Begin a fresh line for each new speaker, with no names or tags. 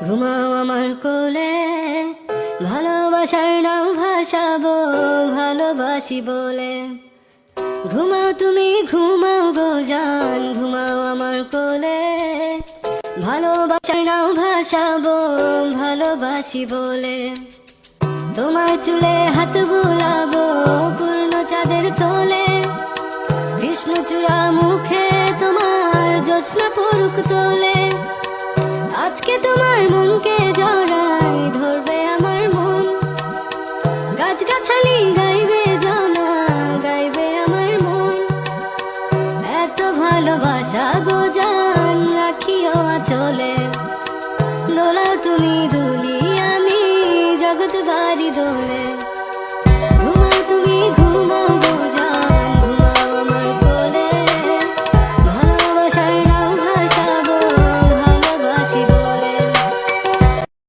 ঘুমাও আমার কোলে, ভালোবাসার নাও ভাসাবো ভালোবাসি বলে। ঘুমাও তুমি ঘুমাও গো জান, ঘুমাও আমার কোলে, ভালোবাসার নাও ভাসাবো ভালোবাসি বলে। তোমার চুলে হাত বুলাবো পূর্ণ চাঁদের তোলে, কৃষ্ণচূড়া মুখে তোমার জ্যোৎস্না পড়ুক তোলে। আজকে তোমার মনকে জড়াই ধরবে আমার মন, গাছগাছালি গাইবে জনা গাইবে আমার মন। এত ভালোবাসা গো জান রাখিও আঁচলে, দোলা তুমি দুলে।